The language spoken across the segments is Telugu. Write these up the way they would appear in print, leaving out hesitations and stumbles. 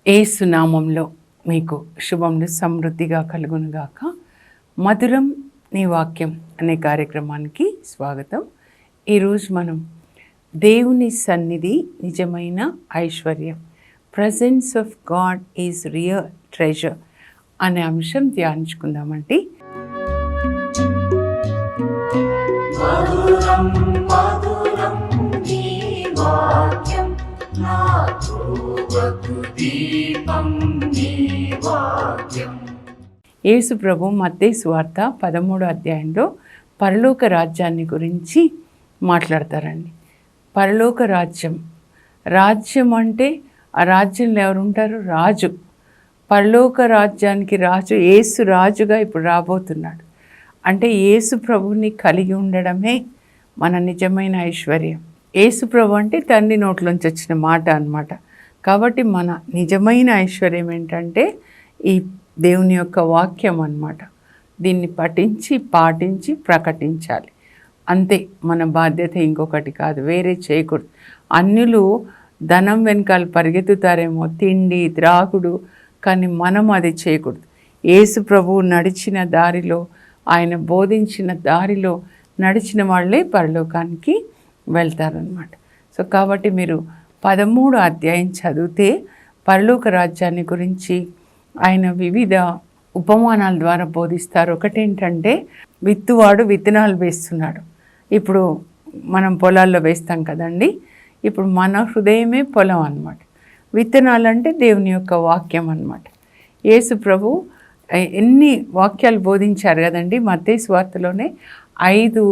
యేసు నామంలో మీకు శుభములు సమృద్ధిగా కలుగునుగాక. మధురం నీ వాక్యం అనే కార్యక్రమానికి స్వాగతం. ఈరోజు మనం దేవుని సన్నిధి నిజమైన ఐశ్వర్యం, presence of God is real treasure అనే అంశం ధ్యానించుకుందామండి. యేసు ప్రభు మత్తయి సువార్త 13వ అధ్యాయంలో పరలోక రాజ్యాన్ని గురించి మాట్లాడతారండి. పరలోక రాజ్యం అంటే ఆ రాజ్యంలో ఎవరు ఉంటారు? రాజు. పరలోక రాజ్యానికి రాజు యేసు రాజుగా ఇప్పుడు రాబోతున్నాడు. అంటే యేసు ప్రభుని కలిగి ఉండడమే మన నిజమైన ఐశ్వర్యం. యేసు ప్రభు అంటే తండ్రి నోట్లోంచి వచ్చిన మాట అన్నమాట. కాబట్టి మన నిజమైన ఐశ్వర్యం ఏంటంటే ఈ దేవుని యొక్క వాక్యం అన్నమాట. దీన్ని పఠించి పాటించి ప్రకటించాలి, అంతే మన బాధ్యత. ఇంకొకటి కాదు, వేరే చేయకూడదు. అన్యులు ధనం వెనకాల పరిగెత్తుతారేమో, తిండి త్రాగుడు, కానీ మనం అది చేయకూడదు. యేసు ప్రభువు నడిచిన దారిలో, ఆయన బోధించిన దారిలో నడిచిన వాళ్ళే పరలోకానికి వెళ్తారనమాట. సో కాబట్టి మీరు 13వ అధ్యాయం చదివితే పరలోక రాజ్యాన్ని గురించి ఆయన వివిధ ఉపమానాల ద్వారా బోధిస్తారు. ఒకటేంటంటే విత్తువాడు విత్తనాలు వేస్తున్నాడు. ఇప్పుడు మనం పొలాల్లో వేస్తాం కదండి. ఇప్పుడు మన హృదయమే పొలం అన్నమాట. విత్తనాలు అంటే దేవుని యొక్క వాక్యం అన్నమాట. యేసు ప్రభు ఎన్ని వాక్యాలు బోధించారు కదండి. మత్తయి సువార్తలోనే 5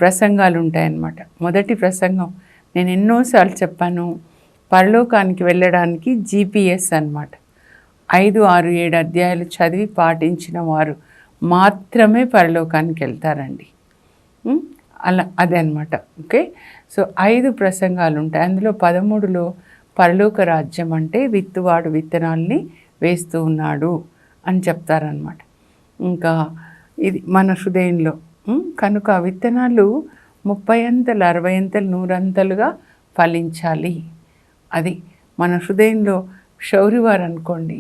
ప్రసంగాలు ఉంటాయన్నమాట. మొదటి ప్రసంగం నేను ఎన్నోసార్లు చెప్పాను, పరలోకానికి వెళ్ళడానికి GPS అన్నమాట. 5, 6, 7 అధ్యాయాలు చదివి పాటించిన వారు మాత్రమే పరలోకానికి వెళ్తారండి. అలా అదే అనమాట. ఓకే, సో 5 ప్రసంగాలు ఉంటాయి. అందులో 13లో పరలోక రాజ్యం అంటే విత్తువాడు విత్తనాల్ని వేస్తూ ఉన్నాడు అని చెప్తారనమాట. ఇంకా ఇది మన హృదయంలో కనుక విత్తనాలు 30 అంతలు 60 అంతలు 100 అంతలుగా ఫలించాలి. అది మన హృదయంలో. శౌరివారు అనుకోండి,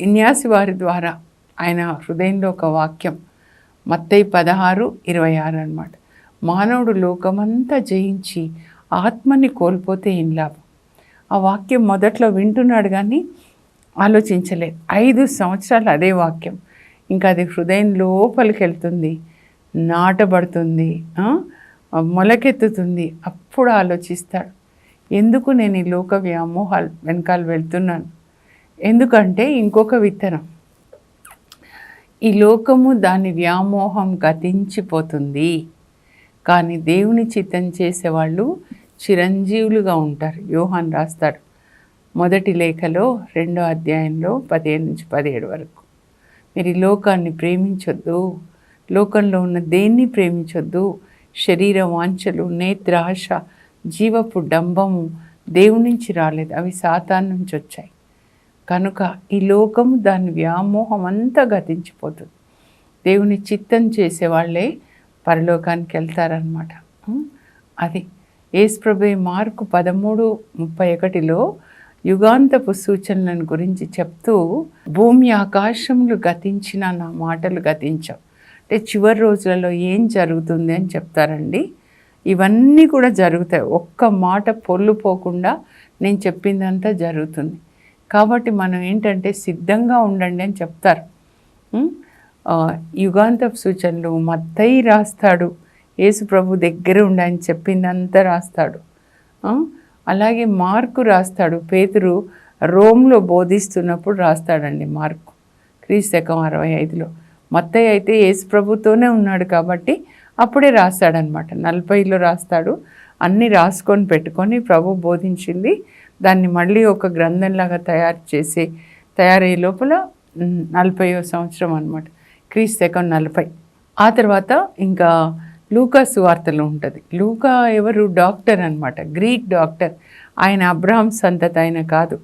ఇన్యాసి వారి ద్వారా ఆయన హృదయంలో ఒక వాక్యం మత్తయి 16:26 అన్నమాట. మానవుడు లోకమంతా జయించి ఆత్మని కోల్పోతే ఏం లాభం? ఆ వాక్యం మొదట్లో వింటున్నాడు కానీ ఆలోచించలేదు. 5 సంవత్సరాలు అదే వాక్యం ఇంకా అది హృదయం లోపలికి వెళ్తుంది, నాటబడుతుంది, మొలకెత్తుతుంది. అప్పుడు ఆలోచిస్తాడు, ఎందుకు నేను ఈ లోక వ్యామోహాలు వెనకాల వెళ్తున్నాను? ఎందుకంటే ఇంకొక విత్తనం, ఈ లోకము దాని వ్యామోహం గతించిపోతుంది, కానీ దేవుని చిత్తం చేసేవాళ్ళు చిరంజీవులుగా ఉంటారు. యోహాన్ రాస్తాడు మొదటి లేఖలో 2వ అధ్యాయంలో 15-17 వరకు. మీరు ఈ లోకాన్ని ప్రేమించొద్దు, లోకంలో ఉన్న దేన్ని ప్రేమించొద్దు. శరీర వాంఛలు, నేత్రాశ, జీవపు డంబము దేవుని నుంచి రాలేదు, అవి సాతాను నుంచి వచ్చాయి. కనుక ఈ లోకము దాని వ్యామోహం అంతా గతించిపోతుంది. దేవుని చిత్తం చేసేవాళ్ళే పరలోకానికి వెళ్తారనమాట. అది యేసుప్రభు మార్కు 13:31లో యుగాంతపు సూచనలను గురించి చెప్తూ, భూమి ఆకాశములు గతించిన నా మాటలు గతించవు. అంటే చివరి రోజులలో ఏం జరుగుతుంది అని చెప్తారండి. ఇవన్నీ కూడా జరుగుతాయి. ఒక్క మాట పొల్లుపోకుండా నేను చెప్పిందంతా జరుగుతుంది. కాబట్టి మనం ఏంటంటే సిద్ధంగా ఉండండి అని చెప్తారు. యుగాంతపు సూచనలు మత్తయి రాస్తాడు, యేసు ప్రభు దగ్గర ఉండని చెప్పిందంతా రాస్తాడు. అలాగే మార్కు రాస్తాడు, పేతురు రోమ్లో బోధిస్తున్నప్పుడు రాస్తాడండి మార్కు, క్రీస్తకం 65లో. మత్తయి అయితే యేసు ప్రభుతోనే ఉన్నాడు కాబట్టి అప్పుడే రాస్తాడనమాట. 40లో రాస్తాడు. అన్నీ రాసుకొని పెట్టుకొని ప్రభు బోధించింది దాన్ని మళ్ళీ ఒక గ్రంథంలాగా తయారయ్యే లోపల 40వ సంవత్సరం అనమాట, క్రీస్తకం 40. ఆ తర్వాత ఇంకా లూకా సువార్తలో ఉంటుంది. లూకా ఎవరు? డాక్టర్ అనమాట, గ్రీక్ డాక్టర్. ఆయన అబ్రహాం సంతతి ఆయన కాదు.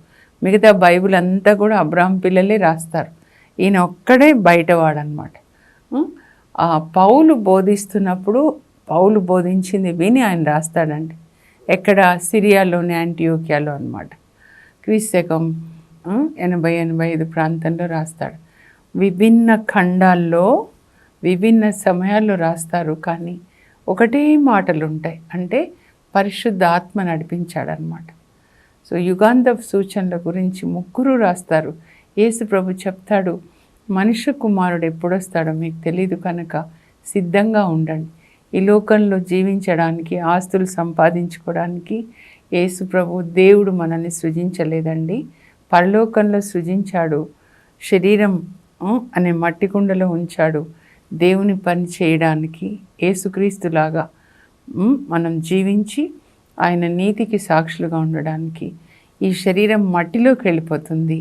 మిగతా బైబిల్ అంతా కూడా అబ్రహాం పిల్లలే రాస్తారు. ఈయన ఒక్కడే బయటవాడనమాట. పౌలు బోధిస్తున్నప్పుడు పౌలు బోధించింది విని ఆయన రాస్తాడండి. ఎక్కడ సిరియాలోని యాంటియోకియాలో అనమాట. క్రీస్తకం 80-85 ప్రాంతంలో రాస్తాడు. విభిన్న ఖండాల్లో విభిన్న సమయాల్లో రాస్తారు, కానీ ఒకటే మాటలు ఉంటాయి. అంటే పరిశుద్ధ ఆత్మ నడిపించాడనమాట. సో యుగాంత సూచనల గురించి 3 రాస్తారు. యేసు ప్రభు చెప్తాడు, మనుష్య కుమారుడు ఎప్పుడొస్తాడో మీకు తెలియదు కనుక సిద్ధంగా ఉండండి. ఈ లోకంలో జీవించడానికి, ఆస్తులు సంపాదించుకోవడానికి యేసు ప్రభు దేవుడు మనల్ని సృజించలేదండి, పరలోకంలో సృజించాడు. శరీరం అనే మట్టి కుండలో ఉంచాడు దేవుని పని చేయడానికి. యేసుక్రీస్తులాగా మనం జీవించి ఆయన నీతికి సాక్షులుగా ఉండడానికి. ఈ శరీరం మట్టిలోకి వెళ్ళిపోతుంది,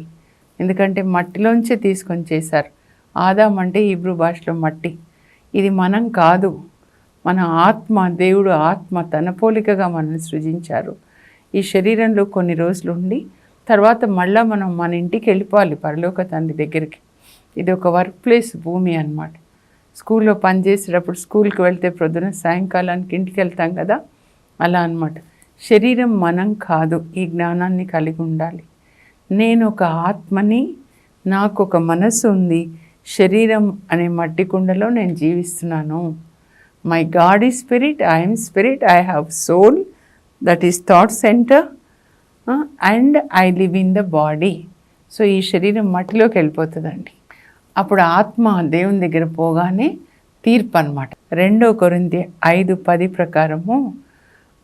ఎందుకంటే మట్టిలోంచే తీసుకొని చేశారు. ఆదాం అంటే హీబ్రూ భాషలో మట్టి. ఇది మనం కాదు, మన ఆత్మ, దేవుడు ఆత్మ తన పోలికగా మనల్ని సృజించారు. ఈ శరీరంలో కొన్ని రోజులు ఉండి తర్వాత మళ్ళీ మనం మన ఇంటికి వెళ్ళిపోవాలి, పరలోక తండ్రి దగ్గరికి. ఇది ఒక వర్క్ ప్లేస్, భూమి అన్నమాట. స్కూల్లో పనిచేసేటప్పుడు స్కూల్కి వెళ్తే ప్రొద్దున సాయంకాలానికి ఇంటికి వెళ్తాం కదా, అలా అన్నమాట. శరీరం మనం కాదు, ఈ జ్ఞానాన్ని కలిగి ఉండాలి. నేను ఒక ఆత్మని, నాకు ఒక మనసు ఉంది, శరీరం అనే మట్టి కుండలో నేను జీవిస్తున్నాను. My God is spirit, I'm spirit, I have soul, that is thought centre, and I live in the body. So ఈ శరీరం మట్టిలోకి వెళ్ళిపోతుందండి. అప్పుడు ఆత్మ దేవుని దగ్గర పోగానే తీర్పు అన్నమాట. 2 కొరింథీ 5:10 ప్రకారము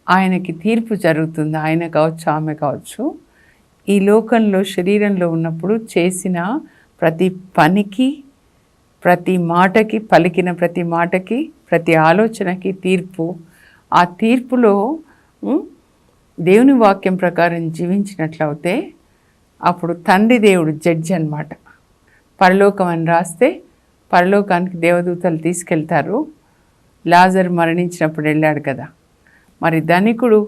ఆయనకి తీర్పు జరుగుతుంది. ఆయన కావచ్చు, ఆమె కావచ్చు. ఈ లోకంలో శరీరంలో ఉన్నప్పుడు చేసిన ప్రతి పనికి, ప్రతి మాటకి, పలికిన ప్రతి మాటకి, ప్రతి ఆలోచనకి తీర్పు. ఆ తీర్పులో దేవుని వాక్యం ప్రకారం జీవించినట్లయితే అప్పుడు తండ్రి దేవుడు జడ్జి అన్నమాట. పరలోకం అని రాస్తే పరలోకానికి దేవదూతలు తీసుకెళ్తారు. లాజరు మరణించినప్పుడు వెళ్ళాడు కదా, మరి ధనికుడు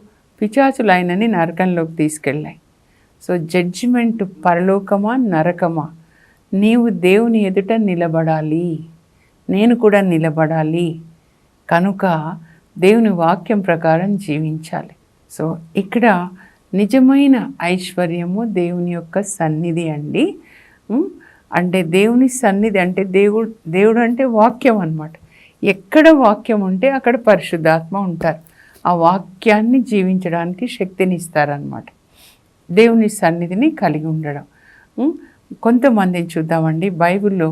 పిశాచులు ఆయనని నరకంలోకి తీసుకెళ్ళాయి. So judgement పరలోకమా నరకమా? నీవు దేవుని ఎదుట నిలబడాలి, నేను కూడా నిలబడాలి. కనుక దేవుని వాక్యం ప్రకారం జీవించాలి. సో ఇక్కడ నిజమైన ఐశ్వర్యము దేవుని యొక్క సన్నిధి అండి. అంటే దేవుని సన్నిధి అంటే దేవుడు అంటే వాక్యం అన్నమాట. ఎక్కడ వాక్యం ఉంటే అక్కడ పరిశుద్ధాత్మ ఉంటారు. ఆ వాక్యాన్ని జీవించడానికి శక్తిని ఇస్తారనమాట. దేవుని సన్నిధిని కలిగి ఉండడం. కొంతమందిని చూద్దామండి బైబిల్లో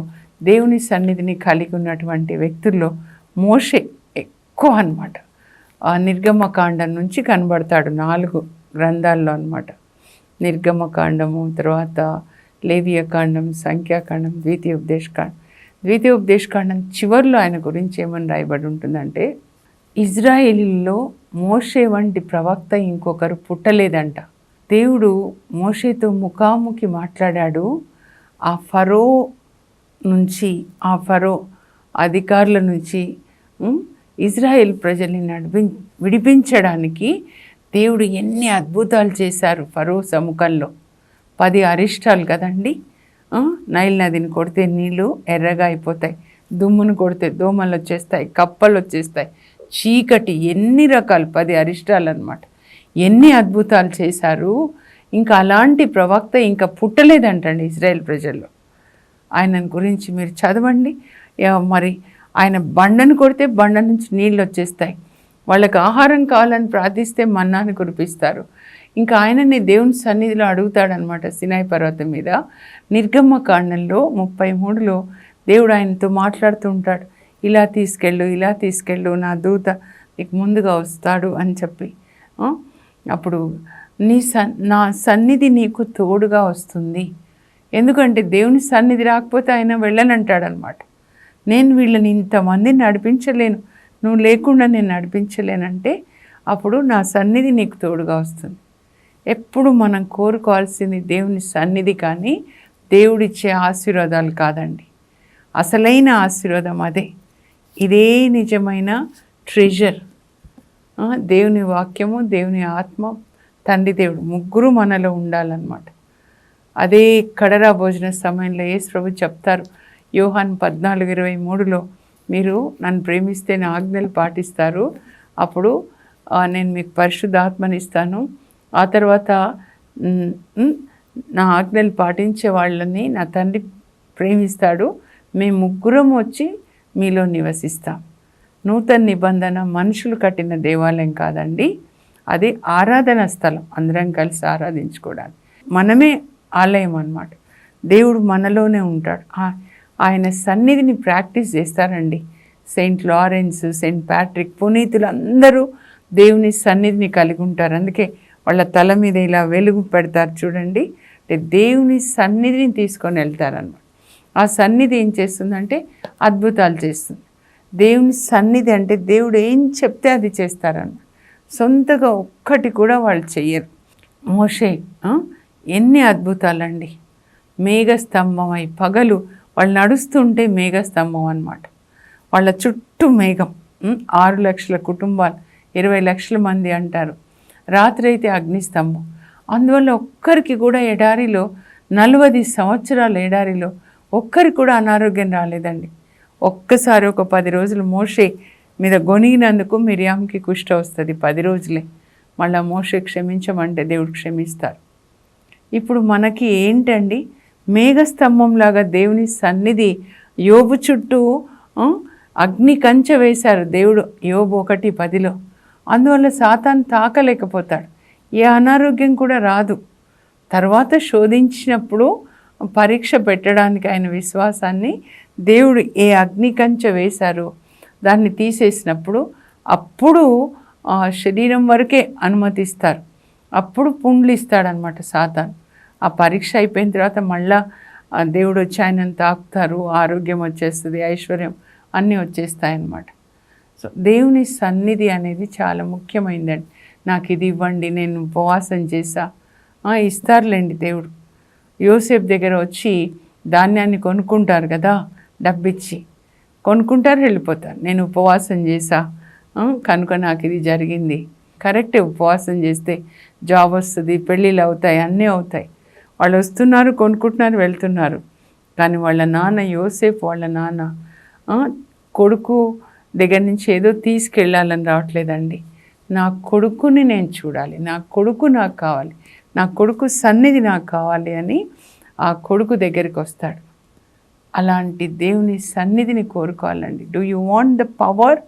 దేవుని సన్నిధిని కలిగి ఉన్నటువంటి వ్యక్తుల్లో మోషే ఎక్కువ అన్నమాట. నిర్గమకాండం నుంచి కనబడతాడు 4 గ్రంథాల్లో అన్నమాట. నిర్గమకాండము, తర్వాత లేవియకాండం, సంఖ్యాకాండం, ద్వితీయోపదేశకాండం చివరిలో ఆయన గురించి ఏమని రాయబడి ఉంటుందంటే, ఇజ్రాయేలీల్లో మోషే వంటి ప్రవక్త ఇంకొకరు పుట్టలేదంట. దేవుడు మోషేతో ముఖాముఖి మాట్లాడాడు. ఆ ఫరో అధికారుల నుంచి ఇజ్రాయేల్ ప్రజల్ని విడిపించడానికి దేవుడు ఎన్ని అద్భుతాలు చేశారు. ఫరో సముఖంలో 10 అరిష్టాలు కదండి. నైల్ నదిని కొడితే నీళ్ళు ఎర్రగా అయిపోతాయి, దుమ్మును కొడితే దోమలు వచ్చేస్తాయి, కప్పలు వచ్చేస్తాయి, చీకటి, ఎన్ని రకాలు 10 అరిష్టాలు అన్నమాట. ఎన్ని అద్భుతాలు చేశారు. ఇంకా అలాంటి ప్రవక్త ఇంకా పుట్టలేదంటండి ఇజ్రాయెల్ ప్రజల్లో. ఆయన గురించి మీరు చదవండి. మరి ఆయన బండను కొడితే బండ నుంచి నీళ్ళు వచ్చేస్తాయి, వాళ్ళకి ఆహారం కావాలని ప్రార్థిస్తే మన్నాను కురిపిస్తారు. ఇంకా ఆయనని దేవుని సన్నిధిలో అడుగుతాడనమాట సినాయి పర్వతం మీద. నిర్గమకాండంలో 33లో దేవుడు ఆయనతో మాట్లాడుతూ ఉంటాడు. ఇలా తీసుకెళ్ళు, నా దూత నీకు ముందుగా వస్తాడు అని చెప్పి. అప్పుడు నా సన్నిధి నీకు తోడుగా వస్తుంది. ఎందుకంటే దేవుని సన్నిధి రాకపోతే ఆయన వెళ్ళనంటాడనమాట. నేను వీళ్ళని ఇంతమందిని నడిపించలేను, నువ్వు లేకుండా నేను నడిపించలేనంటే అప్పుడు నా సన్నిధి నీకు తోడుగా వస్తుంది. ఎప్పుడు మనం కోరుకోవాల్సింది దేవుని సన్నిధి, కానీ దేవుడిచ్చే ఆశీర్వాదాలు కాదండి. అసలైన ఆశీర్వాదం అదే. ఇదే నిజమైన ట్రెజర్. దేవుని వాక్యము, దేవుని ఆత్మ, తండ్రి దేవుడు ముగ్గురు మనలో ఉండాలన్నమాట. అదే కడరా భోజన సమయంలో యేసు ప్రభు చెప్తారు యోహాను 14:23లో, మీరు నన్ను ప్రేమిస్తే నా ఆజ్ఞలు పాటిస్తారు, అప్పుడు నేను మీకు పరిశుద్ధాత్మనిస్తాను, ఆ తర్వాత నా ఆజ్ఞలు పాటించే వాళ్ళని నా తండ్రి ప్రేమిస్తాడు, మేము ముగ్గురం వచ్చి మీలో నివసిస్తాం. నూతన నిబంధన మనుషులు కట్టిన దేవాలయం కాదండి, అది ఆరాధన స్థలం, అందరం కలిసి ఆరాధించుకోవడానికి. మనమే ఆలయం అన్నమాట. దేవుడు మనలోనే ఉంటాడు. ఆయన సన్నిధిని ప్రాక్టీస్ చేస్తారండి. సెయింట్ లారెన్స్, సెయింట్ ప్యాట్రిక్, పునీతులు అందరూ దేవుని సన్నిధిని కలిగి ఉంటారు. అందుకే వాళ్ళ తల మీద ఇలా వెలుగు పెడతారు చూడండి. అంటే దేవుని సన్నిధిని తీసుకొని వెళ్తారన్నమాట. ఆ సన్నిధి ఏం చేస్తుందంటే అద్భుతాలు చేస్తుంది. దేవుని సన్నిధి అంటే దేవుడు ఏం చెప్తే అది చేస్తారన్నమాట. సొంతగా ఒక్కటి కూడా వాళ్ళు చెయ్యరు. మోషే ఎన్ని అద్భుతాలండి. మేఘస్తంభమై పగలు వాళ్ళు నడుస్తుంటే మేఘస్తంభం అన్నమాట. వాళ్ళ చుట్టూ మేఘం. 6 లక్షల కుటుంబాలు, 20 లక్షల మంది అంటారు. రాత్రి అయితే అగ్నిస్తంభం. అందువల్ల ఒక్కరికి కూడా ఎడారిలో 40 సంవత్సరాల ఎడారిలో ఒక్కరికి కూడా అనారోగ్యం రాలేదండి. ఒక్కసారి ఒక 10 రోజులు మోషే మీద గొనిగినందుకు మిరియామ్కి కుష్ఠ వస్తుంది. 10 రోజులే. మళ్ళీ మోషే క్షమించమంటే దేవుడు క్షమిస్తారు. ఇప్పుడు మనకి ఏంటండి, మేఘస్తంభంలాగా దేవుని సన్నిధి యోబు చుట్టూ అగ్ని కంచె వేశారు దేవుడు, యోబు 1:10. అందువల్ల సాతాను తాకలేకపోతాడు. ఏ అనారోగ్యం కూడా రాదు. తర్వాత శోధించినప్పుడు పరీక్ష పెట్టడానికి ఆయన విశ్వాసాన్ని దేవుడు ఏ అగ్ని కంచె వేశారో దాన్ని తీసేసినప్పుడు అప్పుడు శరీరం వరకే అనుమతిస్తారు. అప్పుడు పుండ్లు ఇస్తాడనమాట సాతాను. ఆ పరీక్ష అయిపోయిన తర్వాత మళ్ళా దేవుడు వచ్చి ఆయనను తాకుతారు, ఆరోగ్యం వచ్చేస్తుంది, ఐశ్వర్యం అన్నీ వచ్చేస్తాయన్నమాట. సో దేవుని సన్నిధి అనేది చాలా ముఖ్యమైనదండి. నాకు ఇది ఇవ్వండి, నేను ఉపవాసం చేశా, ఇస్తారులేండి దేవుడు. యోసేపు దగ్గర వచ్చి ధాన్యాన్ని కొనుక్కుంటారు కదా, డబ్బిచ్చి కొనుక్కుంటారు, వెళ్ళిపోతారు. నేను ఉపవాసం చేశా కనుక నాకు ఇది జరిగింది. కరెక్టే, ఉపవాసం చేస్తే జాబ్ వస్తుంది, పెళ్ళిళ్ళు అవుతాయి, అన్నీ అవుతాయి. వాళ్ళు వస్తున్నారు, కొనుక్కుంటున్నారు, వెళ్తున్నారు. కానీ వాళ్ళ నాన్న యోసేపు, వాళ్ళ నాన్న కొడుకు దగ్గర నుంచి ఏదో తీసుకెళ్ళాలని రావట్లేదండి. నా కొడుకుని నేను చూడాలి, నా కొడుకు నాకు కావాలి, నా కొడుకు సన్నిధి నాకు కావాలి అని ఆ కొడుకు దగ్గరికి వస్తాడు. అలాంటి దేవుని సన్నిధిని కోరుకోవాలండి. Do you want the power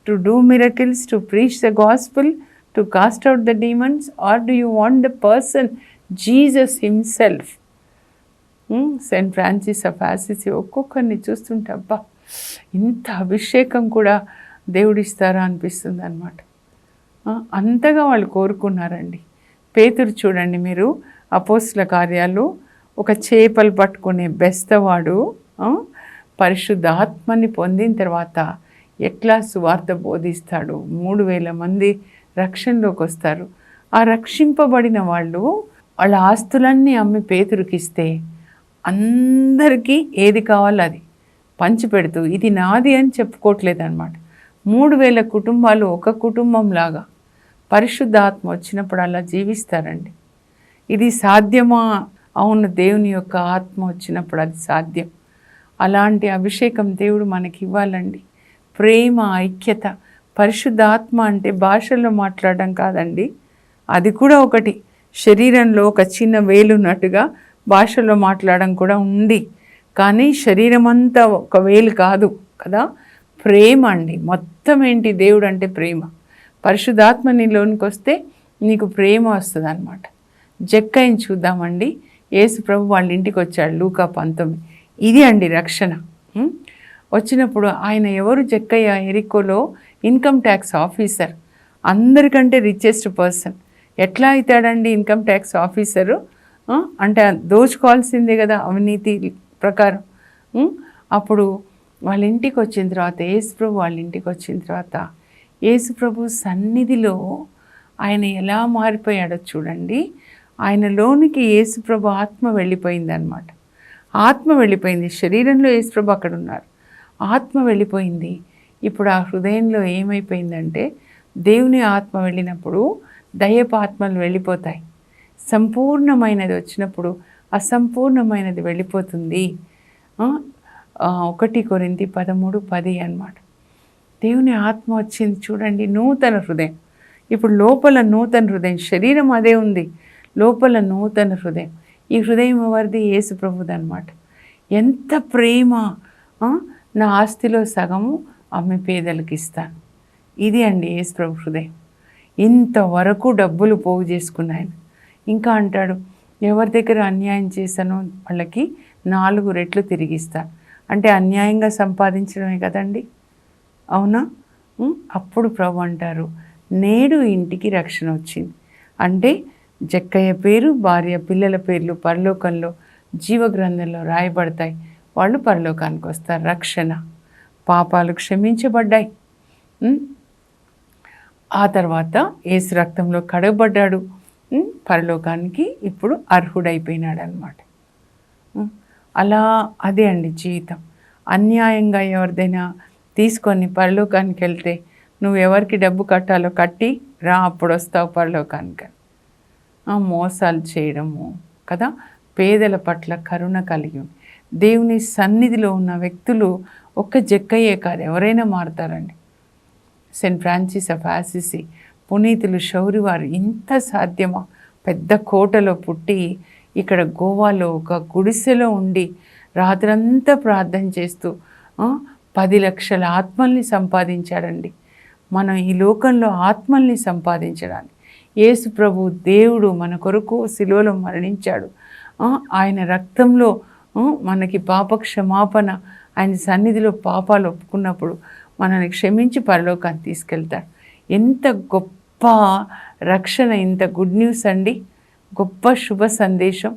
to do miracles, to preach the gospel, to cast out the demons, or do you want the person Jesus himself? Saint Francis of Assisi ఒక్కొక్కరిని చూస్తుంటే అబ్బా, ఇంత అభిషేకం కూడా దేవుడిస్తారా అనిపిస్తుంది అన్నమాట. అంతగా వాళ్ళు కోరుకున్నారండి. పేతురు చూడండి మీరు, అపోస్తుల కార్యాలు, ఒక చేపలు పట్టుకునే బెస్తవాడు పరిశుద్ధాత్మని పొందిన తర్వాత ఎట్లా సువార్త బోధిస్తాడు. 3,000 మంది రక్షణలోకి వస్తారు. ఆ రక్షింపబడిన వాళ్ళు వాళ్ళ ఆస్తులన్నీ అమ్మి పేతురుకిస్తే అందరికీ ఏది కావాలో అది పంచిపెడుతూ ఇది నాది అని చెప్పుకోవట్లేదు అనమాట. 3,000 కుటుంబాలు ఒక కుటుంబంలాగా పరిశుద్ధాత్మ వచ్చినప్పుడు అలా జీవిస్తారండి. ఇది సాధ్యమా? అవును, దేవుని యొక్క ఆత్మ వచ్చినప్పుడు అది సాధ్యం. అలాంటి అభిషేకం దేవుడు మనకి ఇవ్వాలండి. ప్రేమ, ఐక్యత. పరిశుద్ధాత్మ అంటే భాషల్లో మాట్లాడడం కాదండి, అది కూడా ఒకటి. శరీరంలో ఒక చిన్న వేలున్నట్టుగా భాషలో మాట్లాడడం కూడా ఉంది, కానీ శరీరం అంతా ఒక వేలు కాదు కదా. ప్రేమ అండి, మొత్తం ఏంటి, దేవుడు అంటే ప్రేమ. పరిశుద్ధాత్మ నీలోనికి వస్తే నీకు ప్రేమ వస్తుంది అనమాట. జక్కయ్యని చూద్దామండి. యేసు ప్రభు వాళ్ళ ఇంటికి వచ్చాడు, లూకా 19. ఇది అండి రక్షణ. వచ్చినప్పుడు ఆయన ఎవరు? జక్కయ్య ఎరికోలో ఇన్కమ్ ట్యాక్స్ ఆఫీసర్, అందరికంటే రిచెస్ట్ పర్సన్. ఎట్లా అవుతాడండి ఇన్కమ్ ట్యాక్స్ ఆఫీసరు? అంటే దోచుకోవాల్సిందే కదా అవినీతి ప్రకారం. అప్పుడు వాళ్ళ ఇంటికి వచ్చిన తర్వాత, యేసుప్రభు వాళ్ళ ఇంటికి వచ్చిన తర్వాత, యేసుప్రభు సన్నిధిలో ఆయన ఎలా మారిపోయాడో చూడండి. ఆయనలోనికి యేసుప్రభు ఆత్మ వెళ్ళిపోయిందనమాట. ఆత్మ వెళ్ళిపోయింది. శరీరంలో యేసుప్రభు అక్కడ ఉన్నారు, ఆత్మ వెళ్ళిపోయింది. ఇప్పుడు ఆ హృదయంలో ఏమైపోయిందంటే, దేవుని ఆత్మ వెళ్ళినప్పుడు దయ్యపు ఆత్మలు వెళ్ళిపోతాయి. సంపూర్ణమైనది వచ్చినప్పుడు అసంపూర్ణమైనది వెళ్ళిపోతుంది. 1 కొరింథీ 13:10 అన్నమాట. దేవుని ఆత్మ వచ్చింది చూడండి, నూతన హృదయం. ఇప్పుడు లోపల నూతన హృదయం, శరీరం అదే ఉంది, లోపల నూతన హృదయం. ఈ హృదయం ఎవరిది? యేసు ప్రభుది అనమాట. ఎంత ప్రేమ! నా ఆస్తిలో సగము అమ్మి పేదలకు ఇస్తాను. ఇది అండి యేసు ప్రభు హృదయం. ఇంతవరకు డబ్బులు పోగు చేసుకున్నాయన. ఇంకా అంటాడు, ఎవరి దగ్గర అన్యాయం చేశానో వాళ్ళకి 4 రెట్లు తిరిగిస్తాను. అంటే అన్యాయంగా సంపాదించడమే కదండి, అవునా? అప్పుడు ప్రభు అంటారు, నేడు ఇంటికి రక్షణ వచ్చింది. అంటే జక్కయ్య పేరు, భార్య, పిల్లల పేర్లు పరలోకంలో జీవగ్రంథంలో రాయబడతాయి. వాళ్ళు పరలోకానికి వస్తారు. రక్షణ, పాపాలు క్షమించబడ్డాయి. ఆ తర్వాత యేసు రక్తంలో కడగబడ్డాడు, పరలోకానికి ఇప్పుడు అర్హుడైపోయినాడు అన్నమాట. అలా అదే అండి జీవితం. అన్యాయంగా ఎవరిదైనా తీసుకొని పరలోకానికి వెళ్తే నువ్వు ఎవరికి డబ్బు కట్టాలో కట్టి రా, అప్పుడు వస్తావు పరలోకానికి. మోసాలు చేయడము కదా, పేదల పట్ల కరుణ కలిగి దేవుని సన్నిధిలో ఉన్న వ్యక్తులు ఒక్క జక్కయ్యే కాదు, ఎవరైనా మారుతారండి. సెయింట్ ఫ్రాన్సిస్ ఆఫ్ అసిసి, పునీతులు, శౌరి వారు ఇంత సాధ్యమా? పెద్ద కోటలో పుట్టి ఇక్కడ గోవాలో ఒక గుడిసెలో ఉండి రాత్రంతా ప్రార్థన చేస్తూ 10 లక్షల ఆత్మల్ని సంపాదించాడండి. మనం ఈ లోకంలో ఆత్మల్ని సంపాదించడానికి యేసు ప్రభు దేవుడు మన కొరకు శిలువలో మరణించాడు. ఆయన రక్తంలో మనకి పాప క్షమాపణ, ఆయన సన్నిధిలో పాపాలు ఒప్పుకున్నప్పుడు మనల్ని క్షమించి పరలోకాన్ని తీసుకెళ్తాడు. ఎంత గొప్ప రక్షణ, ఇంత గుడ్ న్యూస్ అండి, గొప్ప శుభ సందేశం.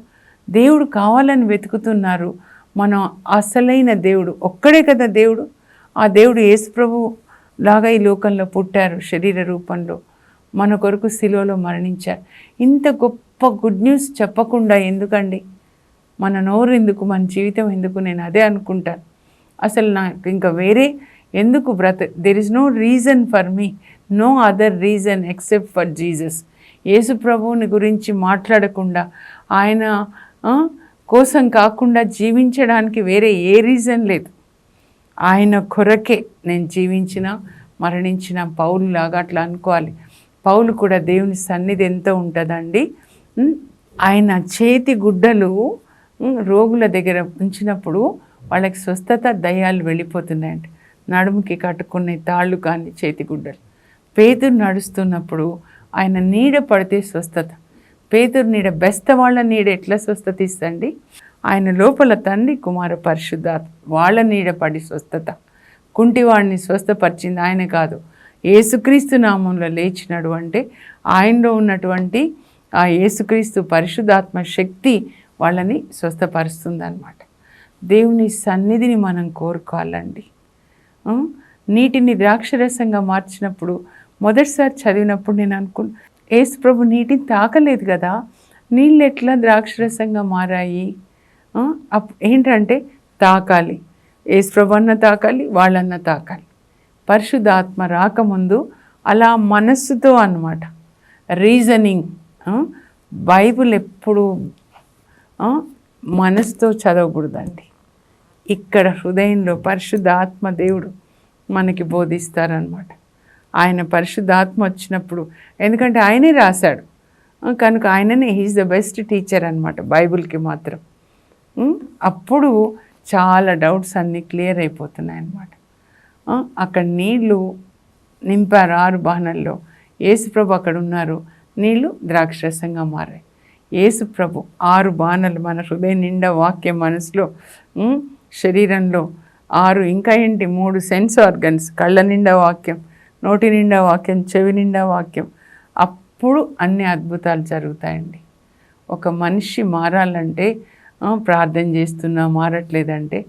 దేవుడు కావాలని వెతుకుతున్నారు. మనం అసలైన దేవుడు ఒక్కడే కదా దేవుడు. ఆ దేవుడు యేసు ప్రభు లాగా ఈ లోకంలో పుట్టారు, శరీర రూపంలో మన కొరకు శిలువలో మరణించారు. ఇంత గొప్ప గుడ్ న్యూస్ చెప్పకుండా ఎందుకండి? మన నోరు ఎందుకు, మన జీవితం ఎందుకు? నేను అదే అనుకుంటాను. అసలు నాకు ఇంకా వేరే ఎందుకు there is no reason for me, no other reason except for Jesus. యేసు ప్రభువుని గురించి మాట్లాడకుండా, ఆయన కోసం కాకుండా జీవించడానికి వేరే ఏ రీజన్ లేదు. ఆయన కొరకే నేను జీవించిన, మరణించిన. పౌలు లాగా అట్లా అనుకోవాలి. పౌలు కూడా దేవుని సన్నిధి ఎంత ఉంటుందండి. ఆయన చేతి గుడ్డలు రోగుల దగ్గర ఉంచినప్పుడు వాళ్ళకి స్వస్థత, దయ్యాలు వెళ్ళిపోతున్నాయంట. నడుముకి కట్టుకునే తాళ్ళు కానీ చేతి గుడ్డలు. పేతురు నడుస్తున్నప్పుడు ఆయన నీడ పడితే స్వస్థత. పేతురు నీడ, బెస్త వాళ్ళ నీడ ఎట్లా స్వస్థత ఇస్తండి? ఆయన లోపల తండ్రి, కుమార, పరిశుద్ధాత్మ వాళ్ళ నీడ పడి స్వస్థత. కుంటివాడిని స్వస్థపరిచింది ఆయన కాదు, యేసుక్రీస్తు నామంలో లేచినాడు. అంటే ఆయనలో ఉన్నటువంటి ఆ యేసుక్రీస్తు పరిశుద్ధాత్మ శక్తి వాళ్ళని స్వస్థపరుస్తుందన్నమాట. దేవుని సన్నిధిని మనం కోరుకోవాలండి. నీటిని ద్రాక్షరసంగా మార్చినప్పుడు మొదటిసారి చదివినప్పుడు నేను అనుకున్నా, యేసు ప్రభు నీటిని తాకలేదు కదా, నీళ్ళు ఎట్లా ద్రాక్షరసంగా మారాయి? ఏంటంటే తాకాలి, యేసు ప్రభు అన్న తాకాలి, వాళ్ళన్న తాకాలి. పరిశుద్ధాత్మ రాకముందు అలా మనస్సుతో అన్నమాట, రీజనింగ్. బైబిల్ ఎప్పుడు మనసుతో చదవకూడదండి. ఇక్కడ హృదయంలో పరిశుద్ధాత్మ దేవుడు మనకి బోధిస్తారనమాట. ఆయన పరిశుద్ధాత్మ వచ్చినప్పుడు, ఎందుకంటే ఆయనే రాశాడు కనుక ఆయననే హీఈస్ ద బెస్ట్ టీచర్ అనమాట బైబిల్కి మాత్రం. అప్పుడు చాలా డౌట్స్ అన్నీ క్లియర్ అయిపోతున్నాయి అన్నమాట. అక్కడ నీళ్ళు నింపారు 6 బాణల్లో. యేసుప్రభు అక్కడ ఉన్నారు, నీళ్ళు ద్రాక్షరసంగా మారాయి. యేసుప్రభు 6 బాణలు మన హృదయం నిండా వాక్యం, మనసులో, శరీరంలో 6, ఇంకా ఏంటి 3 సెన్స్ ఆర్గన్స్, కళ్ళ నిండా వాక్యం, నోటి నిండా వాక్యం, చెవి నిండా వాక్యం. అప్పుడు అన్ని అద్భుతాలు జరుగుతాయండి. ఒక మనిషి మారాలంటే ప్రార్థన చేస్తున్నా మారట్లేదంటే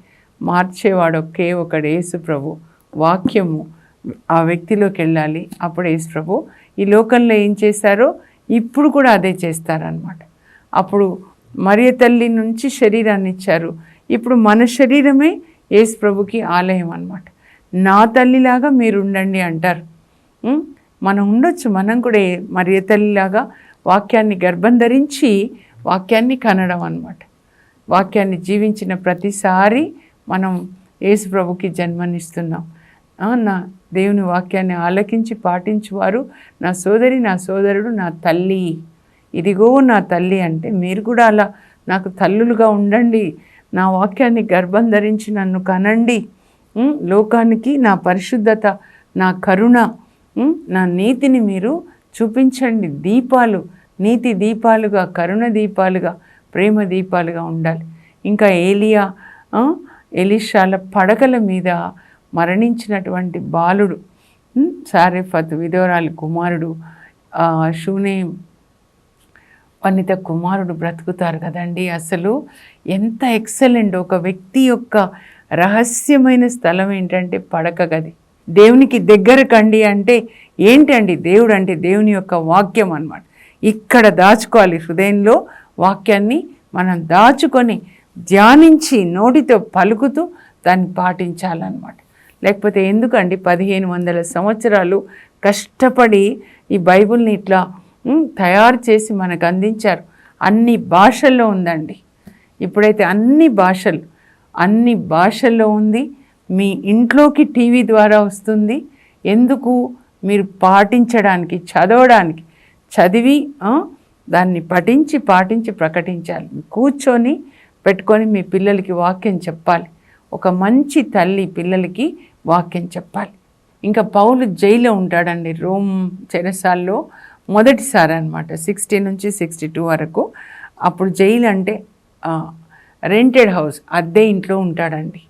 మార్చేవాడు ఒకే ఒకడు, యేసు ప్రభు. వాక్యము ఆ వ్యక్తిలోకి వెళ్ళాలి. అప్పుడు యేసు ప్రభు ఈ లోకంలో ఏం చేశారో ఇప్పుడు కూడా అదే చేస్తారనమాట. అప్పుడు మరియ తల్లి నుంచి శరీరాన్ని ఇచ్చారు, ఇప్పుడు మన శరీరమే యేసు ప్రభుకి ఆలయం అన్నమాట. నా తల్లిలాగా మీరు ఉండండి అంటారు. మనం ఉండొచ్చు, మనం కూడా మరియ తల్లిలాగా వాక్యాన్ని గర్భం ధరించి వాక్యాన్ని కనడం అన్నమాట. వాక్యాన్ని జీవించిన ప్రతిసారి మనం యేసు ప్రభుకి జన్మనిస్తున్నాం. నా దేవుని వాక్యాన్ని ఆలకించి పాటించువారు నా సోదరి, నా సోదరుడు, నా తల్లి. ఇదిగో నా తల్లి అంటే మీరు కూడా అలా నాకు తల్లులుగా ఉండండి. నా వాక్యాన్ని గర్భం ధరించి నన్ను కనండి. లోకానికి నా పరిశుద్ధత, నా కరుణ, నా నీతిని మీరు చూపించండి. దీపాలు, నీతి దీపాలుగా, కరుణ దీపాలుగా, ప్రేమ దీపాలుగా ఉండాలి. ఇంకా ఎలీషాల పడకల మీద మరణించినటువంటి బాలుడు, సారెఫతు విధవరాలి కుమారుడు, షూనేం వనిత కుమారుడు బ్రతుకుతారు కదండి. అసలు ఎంత ఎక్సలెంట్. ఒక వ్యక్తి యొక్క రహస్యమైన స్థలం ఏంటంటే పడక గది. దేవునికి దగ్గర కండి అంటే ఏంటండి? దేవుడు అంటే దేవుని యొక్క వాక్యం అన్నమాట. ఇక్కడ దాచుకోవాలి. హృదయంలో వాక్యాన్ని మనం దాచుకొని ధ్యానించి నోటితో పలుకుతూ దాన్ని పాటించాలన్నమాట. లేకపోతే ఎందుకండి 1500 సంవత్సరాలు కష్టపడి ఈ బైబిల్ని ఇట్లా తయారు చేసి మనకు అందించారు. అన్ని భాషల్లో ఉందండి. ఇప్పుడైతే అన్ని భాషల్లో ఉంది. మీ ఇంట్లోకి టీవీ ద్వారా వస్తుంది. ఎందుకు? మీరు పాటించడానికి, చదవడానికి, చదివి దాన్ని పాటించి ప్రకటించాలి. కూర్చొని పెట్టుకొని మీ పిల్లలకి వాక్యం చెప్పాలి. ఒక మంచి తల్లి పిల్లలకి వాక్యం చెప్పాలి. ఇంకా పౌలు జైల్లో ఉంటాడండి, రోమ్ చెరసాల్లో మొదటిసారి అనమాట, 60 నుంచి 62 వరకు. అప్పుడు జైలు అంటే రెంటెడ్ హౌస్, అద్దె ఇంట్లో ఉంటాడండి.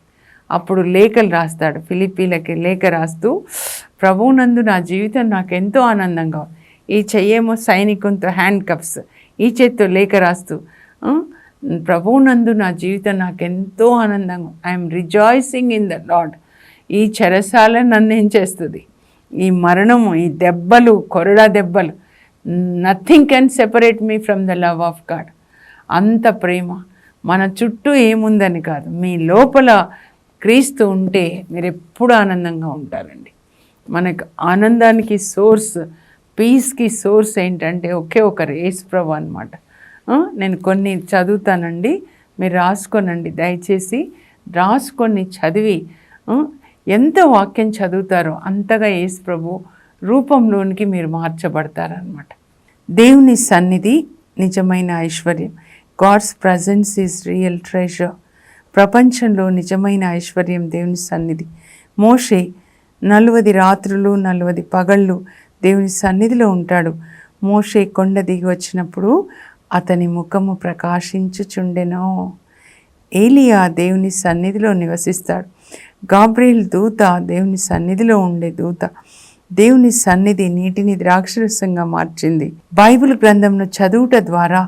అప్పుడు లేఖలు రాస్తాడు, ఫిలిప్పీలకి లేఖ రాస్తూ, ప్రభువునందు నా జీవితం నాకు ఎంతో ఆనందంగా, ఈ చెయ్యేమో సైనికునితో హ్యాండ్ కప్స్, ఈ చేత్తో లేఖ రాస్తూ, ప్రభువునందు నా జీవితం నాకు ఎంతో ఆనందంగా, I'm rejoicing in the lord. ఈ చెరసాల నన్ను ఏం చేస్తుంది? ఈ మరణము, ఈ దెబ్బలు, కొరడా దెబ్బలు, nothing can separate me from the love of God. అంత ప్రేమ. మన చుట్టూ ఏముందని కాదు, మీ లోపల క్రీస్తు ఉంటే మీరు ఎప్పుడు ఆనందంగా ఉంటారండి. మనకు ఆనందానికి సోర్స్, పీస్కి సోర్స్ ఏంటంటే ఒకే ఒకరు, యేసుప్రభు అన్నమాట. నేను కొన్ని చదువుతానండి, మీరు రాసుకోనండి దయచేసి. రాసుకొని చదివి ఎంత వాక్యం చదువుతారో అంతగా యేసుప్రభు రూపంలోనికి మీరు మార్చబడతారనమాట. దేవుని సన్నిధి నిజమైన ఐశ్వర్యం. God's presence is real treasure. ప్రపంచంలో నిజమైన ఐశ్వర్యం దేవుని సన్నిధి. మోషే 40 రాత్రులు 40 పగళ్ళు దేవుని సన్నిధిలో ఉంటాడు. మోషే కొండ దిగి వచ్చినప్పుడు అతని ముఖము ప్రకాశించుచుండెను. ఏలియా దేవుని సన్నిధిలో నివసిస్తాడు. గాబ్రియల్ దూత దేవుని సన్నిధిలో ఉండే దూత. దేవుని సన్నిధి నీటిని ద్రాక్షరసంగా మార్చింది. బైబిల్ గ్రంథంను చదువుట ద్వారా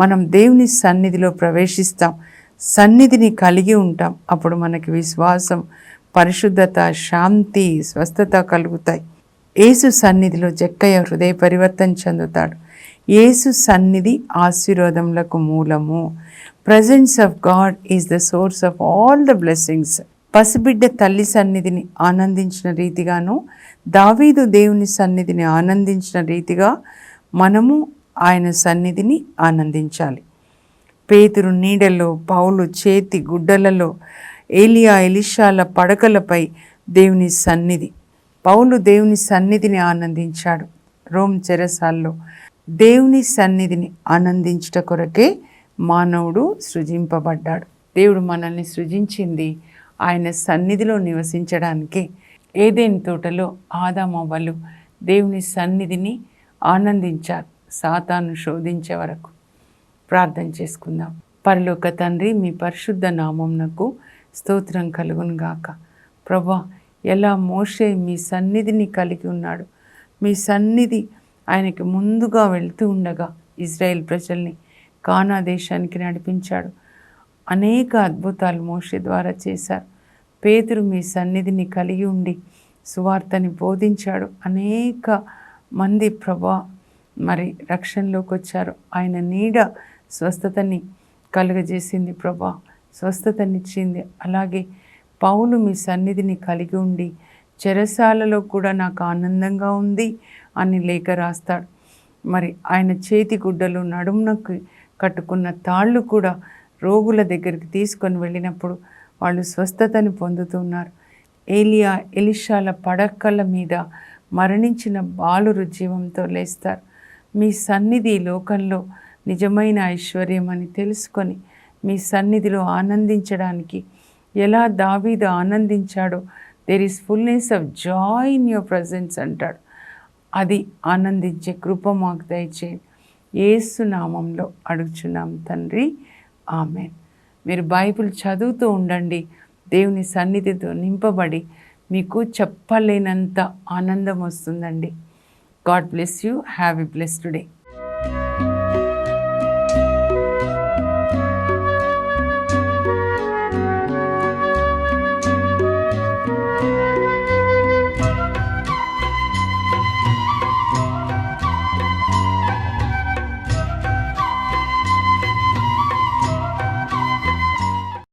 మనం దేవుని సన్నిధిలో ప్రవేశిస్తాం, సన్నిధిని కలిగి ఉంటాం. అప్పుడు మనకి విశ్వాసం, పరిశుద్ధత, శాంతి, స్వస్థత కలుగుతాయి. యేసు సన్నిధిలో జక్కయ్య హృదయ పరివర్తన చెందుతాడు. యేసు సన్నిధి ఆశీర్వాదములకు మూలము. Presence of God is the source of all the blessings. పసిబిడ్డ తల్లి సన్నిధిని ఆనందించిన రీతిగాను, దావీదు దేవుని సన్నిధిని ఆనందించిన రీతిగా మనము ఆయన సన్నిధిని ఆనందించాలి. పేతురు నీడలో, పౌలు చేతి గుడ్డలలో, ఏలియా ఎలీషాల పడకలపై దేవుని సన్నిధి. పౌలు దేవుని సన్నిధిని ఆనందించాడు. రోమ్ చెరసాల్లో దేవుని సన్నిధిని ఆనందించుట కొరకే మానవుడు సృజింపబడ్డాడు. దేవుడు మనల్ని సృజించింది ఆయన సన్నిధిలో నివసించడానికే. ఏదెన్ తోటలో ఆదామవ్వలు దేవుని సన్నిధిని ఆనందించారు, సాతాను శోధించే వరకు. ప్రార్థన చేసుకుందాం. పరలోక తండ్రి, మీ పరిశుద్ధ నామమునకు స్తోత్రం కలుగును గాక. ప్రభా, ఎలా మోషే మీ సన్నిధిని కలిగి ఉన్నాడు, మీ సన్నిధి ఆయనకి ముందుగా వెళ్తూ ఉండగా ఇజ్రాయెల్ ప్రజల్ని కానా దేశానికి నడిపించాడు. అనేక అద్భుతాలు మోషే ద్వారా చేశారు. పేతురు మీ సన్నిధిని కలిగి ఉండి సువార్తని బోధించాడు. అనేక మంది ప్రభా మరి రక్షణలోకి వచ్చారు. ఆయన నీడ స్వస్థతని కలుగజేసింది ప్రభా, స్వస్థతనిచ్చింది. అలాగే పౌలు మీ సన్నిధిని కలిగి ఉండి చెరసాలలో కూడా నాకు ఆనందంగా ఉంది అని లేఖ రాస్తాడు. మరి ఆయన చేతి గుడ్డలు, నడుమునకు కట్టుకున్న తాళ్ళు కూడా రోగుల దగ్గరికి తీసుకొని వెళ్ళినప్పుడు వాళ్ళు స్వస్థతని పొందుతున్నారు. ఎలిషాల పడకల మీద మరణించిన బాలురు జీవంతో లేస్తారు. మీ సన్నిధి లోకంలో నిజమైన ఐశ్వర్యం అని తెలుసుకొని మీ సన్నిధిలో ఆనందించడానికి ఎలా దావీదు ఆనందించాడో, there is fullness of joy in your presence అంటాడు. అది ఆనందించే కృప మాకు దయచేయండి. యేసు నామంలో అడుగుచున్నాం తండ్రి, ఆమేన్. మీరు బైబిల్ చదువుతూ ఉండండి. దేవుని సన్నిధితో నింపబడి మీకు చెప్పలేనంత ఆనందం వస్తుందండి. God bless you. Have a blessed day.